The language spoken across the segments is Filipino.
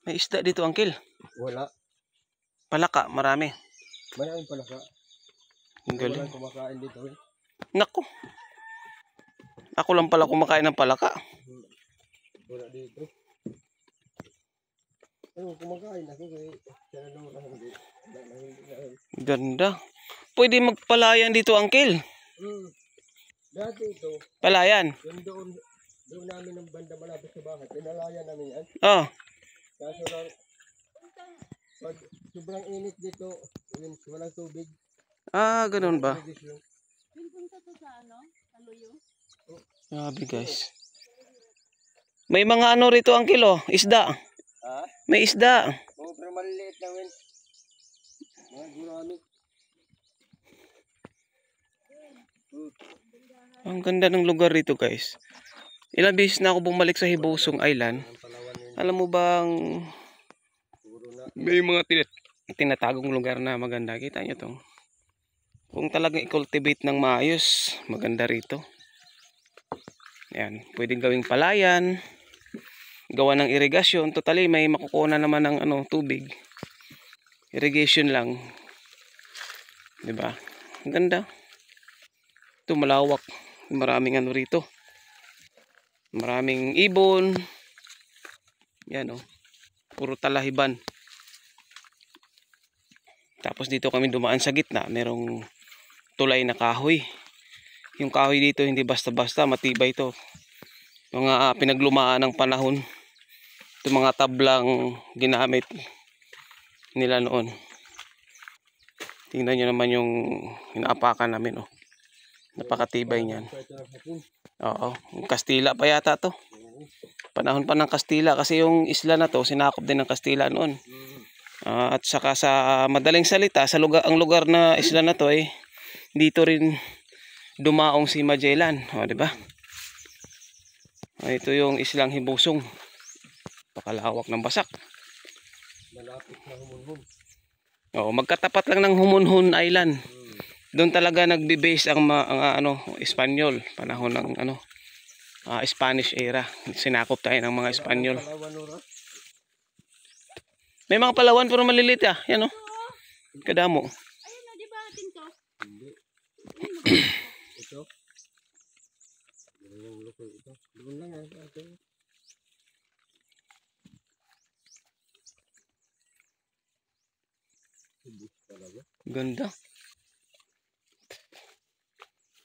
May isda dito, Uncle. Wala. Palaka, marami. Maraming palaka. Ang galing. Walang kumakain dito eh. Naku. Ako lang pala kumakain ng palaka. Wala dito. Ano, kumakain ako kaya sana lang wala hindi. Ganda. Pwede magpalayan dito, Uncle. Dati ito, Palayan. yung doon namin ng banda malapit sa bahay, pinalayan namin yan. Oh. Kaso lang, pag sobrang init dito, walang tubig. Ah, ganun ba? Yung punta to sa ano? Taluyo? Grabe guys. May mga ano rito, Uncle, oh. Isda. Ha? May isda. Oo, pero maliliit lang yun. Mga gurami. Ang ganda ng lugar rito, guys. Ilang beses na ako bumalik sa Hibosong Island. Alam mo bang may mga tinatagong lugar na maganda. Kita nyo to. Kung talagang i-cultivate ng maayos, maganda rito. Yan, pwedeng gawing palayan, gawa ng irigasyon. Totally may makukuha naman ng tubig. Irrigation lang. 'Di ba? Ang ganda. Ito malawak. Maraming rito. Maraming ibon. Yan oh. Puro talahiban. Tapos dito kami dumaan sa gitna, merong tulay na kahoy. Yung kahoy dito hindi basta-basta, matibay ito. Mga pinaglumaan ng panahon. Ito mga tablang ginamit nila noon. Tingnan nyo naman yung inaapakan namin oh. Napakatibay niyan. Oo, Kastila pa yata to. Panahon pa ng Kastila kasi yung isla na to sinakop din ng Kastila noon. At saka sa madaling salita, ang lugar na isla na to ay dito rin dumaong si Magellan, o di ba? Ito yung islang Hibosong. Pakalawak ng basak. Malapit na Humunhun. Oo, magkatapat lang ng Humunhun Island. Doon talaga nagbe-base ang Espanyol, panahon ng Spanish era. Sinakop tayo ng mga Espanyol. May mga Palawan pero maliliit ah. Yan oh. Kadamo. Ayun na, di ba atin to? Hindi. Ito. Yung luko ito. Doon lang yan. Ganda.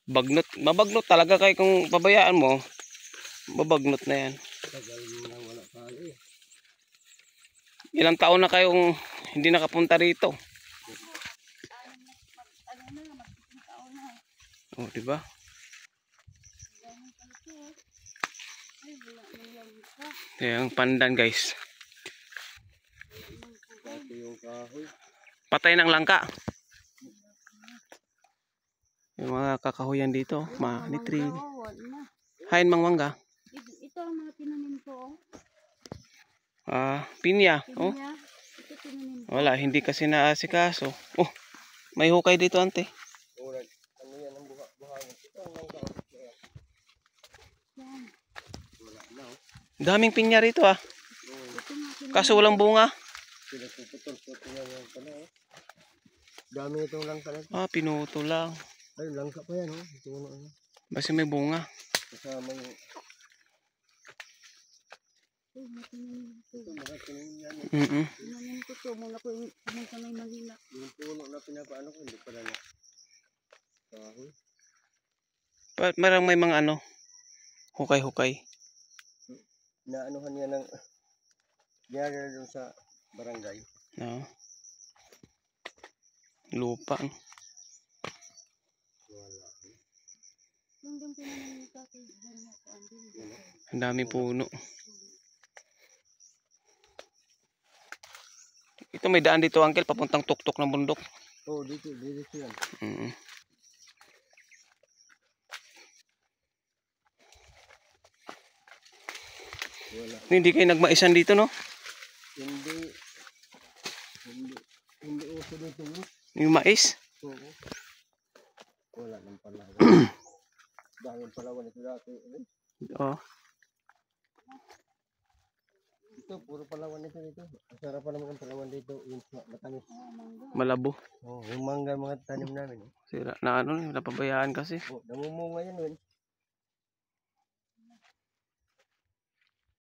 Bagnot. Mabagnot talaga kay kung pabayaan mo. Mabagnot na yan. Tagal mo na wala tayo eh. Ilang taon na kayong hindi nakapunta rito? Oh, di ba? Yung pandan, guys. Ito yung kahoy. Patay ng langka. Yung mga kakahuyan dito, manitri. Hain mangmangga. Ito ang mga tinanim ko. Pinya. Oh. Ito tinanim ko. Wala, hindi kasi naasikaso. Oh, may hukay dito, ante. Ano yan ang buhangin? Ito ang langka. Yan. Wala na oh. Daming pinya rito ah. Kaso walang bunga. Pinutol-putol yan yung pala oh. Dami itong langka na. Pinuto lang. Ay, langka pa yan oh. Ito ano. Basta may bunga. Kasama yung... Ito mga tinanim yan eh. Tinanim ko to. Muna ko pumunta na yung Manila. Yung puno na pinapaano ko, hindi pala na. Kahoy. Marang may mga hukay-hukay. Naanuhan niya ng... Ginagana doon sa barangay. No. Lupa. Wala. Hanggang tinanim ko ito. Ang dami puno. Ito may daan dito, Uncle, papuntang tuktok ng bundok. Oh, dito yan. Wala. Hindi kayo nagmaisan dito, no? Hindi uso dito mo. Yung mais. Oo. Wala nang Palawan. Dahil Palawan ito dati. Oh. Ito, puro palawan ito dito. Ang sarap pa naman ang palawan dito. Yung matamis. Oh, mangga. Malabo. Oh, yung mangga mga tanim namin. Sira na ano, napabayaan kasi. Oh, namumunga yan, Win.